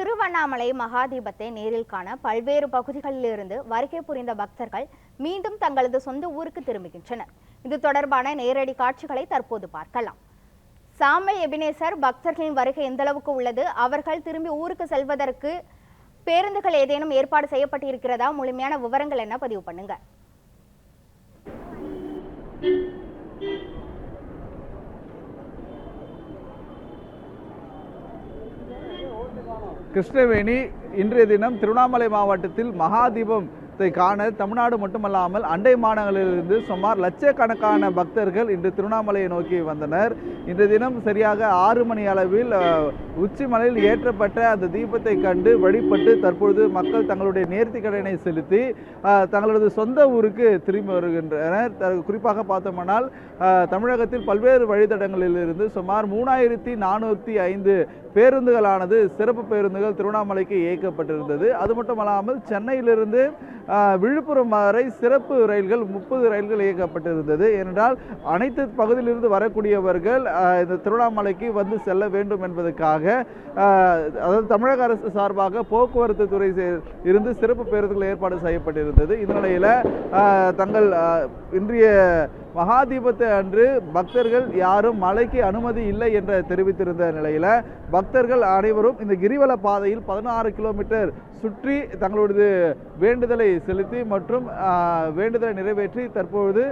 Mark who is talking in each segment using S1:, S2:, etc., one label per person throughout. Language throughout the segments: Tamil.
S1: திருவண்ணாமலை மகாதீபத்தை நேரில் காண பல்வேறு பகுதிகளிலிருந்து வருகை புரிந்த பக்தர்கள் மீண்டும் தங்களது சொந்த ஊருக்கு திரும்புகின்றனர். இது தொடர்பான நேரடி காட்சிகளை தற்போது பார்க்கலாம். சாமல் எபினேசர், பக்தர்களின் வருகை எந்த அளவுக்கு உள்ளது, அவர்கள் திரும்பி ஊருக்கு செல்வதற்கு பேருந்துகள் ஏதேனும் ஏற்பாடு செய்யப்பட்டு இருக்கிறதா, முழுமையான விவரங்கள் என்ன பதிவு பண்ணுங்க.
S2: கிருஷ்ணவேணி, இன்றைய தினம் திருவண்ணாமலை மாவட்டத்தில் மகாதீபத்தை காண தமிழ்நாடு மட்டுமல்லாமல் அண்டை மாநிலங்களிலிருந்து சுமார் லட்சக்கணக்கான பக்தர்கள் இன்று திருவண்ணாமலையை நோக்கி வந்தனர். இன்றைய தினம் சரியாக 6 மணி அளவில் உச்சிமலையில் ஏற்றப்பட்ட அந்த தீபத்தை கண்டு வழிபட்டு தற்பொழுது மக்கள் தங்களுடைய நேர்த்திக்கடனை செலுத்தி தங்களது சொந்த ஊருக்கு திரும்பி வருகின்றனர். குறிப்பாக பார்த்தோம்னால் தமிழகத்தில் பல்வேறு வழித்தடங்களிலிருந்து சுமார் 3405 பேருந்துகளானது சிறப்பு பேருந்துகள் திருவண்ணாமலைக்கு இயக்கப்பட்டிருந்தது. அது மட்டுமல்லாமல் சென்னையிலிருந்து விழுப்புரம் வரை சிறப்பு ரயில்கள் 30 ரயில்கள் இயக்கப்பட்டிருந்தது. ஏனென்றால் அனைத்து பகுதியிலிருந்து வரக்கூடியவர்கள் இந்த திருவண்ணாமலைக்கு வந்து செல்ல வேண்டும் என்பதற்காக அதாவது தமிழக அரசு சார்பாக போக்குவரத்து துறை இருந்து சிறப்பு பேருந்துகள் ஏற்பாடு செய்யப்பட்டிருந்தது. இந்த நிலையில் தங்கள் இன்றைய மகாதீபத்தை அன்று பக்தர்கள் யாரும் மலைக்கு அனுமதி இல்லை என்று தெரிவித்திருந்த நிலையில் பக்தர்கள் அனைவரும் இந்த கிரிவல பாதையில் 16 கிலோமீட்டர் சுற்றி தங்களது வேண்டுதலை செலுத்தி மற்றும் வேண்டுதலை நிறைவேற்றி தற்பொழுது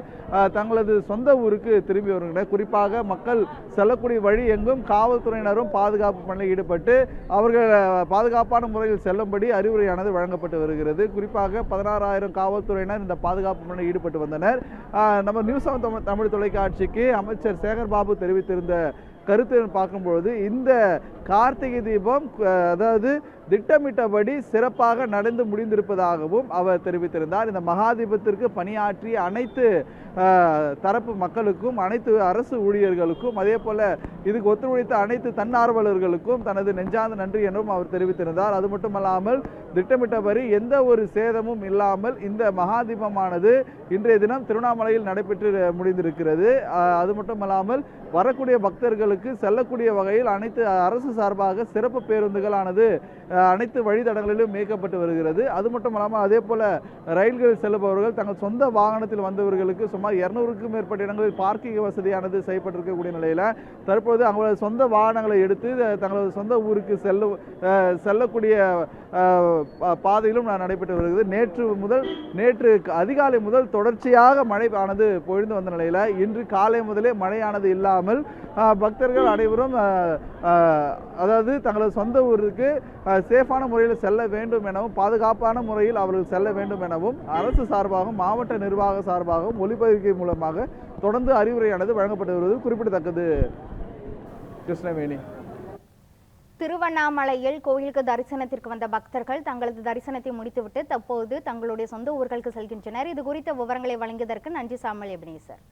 S2: தங்களது சொந்த ஊருக்கு திரும்பி வருகின்றனர். குறிப்பாக மக்கள் செல்லக்கூடிய வழி எங்கும் காவல்துறையினரும் பாதுகாப்பு பணியில் ஈடுபட்டு அவர்கள் பாதுகாப்பான முறையில் செல்லும்படி அறிவுரையானது வழங்கப்பட்டு வருகிறது. குறிப்பாக 16,000 காவல்துறையினர் இந்த பாதுகாப்பு பணியில் ஈடுபட்டு வந்தனர். நம்ம நியூஸ் தமிழ் தொலைக்காட்சிக்கு அமைச்சர் சேகர் பாபு தெரிவித்திருந்த கருத்து பார்க்கும்பொழுது இந்த கார்த்திகை தீபம் அதாவது திட்டமிட்டபடி சிறப்பாக நடந்து முடிந்திருப்பதாகவும் அவர் தெரிவித்திருந்தார். இந்த மகாதீபத்திற்கு பணியாற்றிய அனைத்து தரப்பு மக்களுக்கும், அனைத்து அரசு ஊழியர்களுக்கும், அதே போல இதுக்கு ஒத்துழைத்த அனைத்து தன்னார்வலர்களுக்கும் தனது நெஞ்சார்ந்த நன்றி என்றும் அவர் தெரிவித்திருந்தார். அது மட்டுமல்லாமல் திட்டமிட்டபடி எந்த ஒரு சேதமும் இல்லாமல் இந்த மகாதீபமானது இன்றைய தினம் திருவண்ணாமலையில் நடைபெற்று முடிந்திருக்கிறது. அது மட்டுமல்லாமல் வரக்கூடிய பக்தர்களுக்கு செல்லக்கூடிய வகையில் அனைத்து அரசு சார்பாக சிறப்பு பேருந்துகளானது அனைத்து வழித்தடங்களிலும் இயக்கப்பட்டு வருகிறது. அது மட்டுமல்லாமல் அதே போல ரயில்கள் செல்லுபவர்கள் தங்கள் சொந்த வாகனத்தில் வந்தவர்களுக்கு சுமார் 200க்கும் மேற்பட்ட இடங்களில் பார்க்கிங் வசதியானது செய்யப்பட்டிருக்கக்கூடிய நிலையில் தற்போது அவங்களது சொந்த வாகனங்களை எடுத்து தங்களது சொந்த ஊருக்கு செல்லக்கூடிய பாதையிலும் நடைபெற்று வருகிறது. நேற்று அதிகாலை முதல் தொடர்ச்சியாக மழை ஆனது பொழிந்து வந்த நிலையில் இன்று காலை முதலே மழையானது இல்லாமல் பக்தர்கள் அனைவரும் அதாவது தங்களது சொந்த ஊருக்கு சேஃபான முறையில் செல்ல வேண்டும் எனவும் பாதுகாப்பான முறையில் அவர்கள் செல்ல வேண்டும் எனவும் அரசு சார்பாகவும் மாவட்ட நிர்வாக சார்பாகவும் ஒலிபதிவு மூலமாக தொடர்ந்து அறிவுரையானது வழங்கப்பட்டு வருவது குறிப்பிடத்தக்கது. கிருஷ்ணவேணி,
S1: திருவண்ணாமலையில் கோயிலுக்கு தரிசனத்திற்கு வந்த பக்தர்கள் தங்களது தரிசனத்தை முடித்துவிட்டு தற்போது தங்களுடைய சொந்த ஊர்களுக்கு செல்கின்றனர். இது குறித்த விவரங்களை வழங்கியதற்கு நன்றி சாமல் எபினேசர்.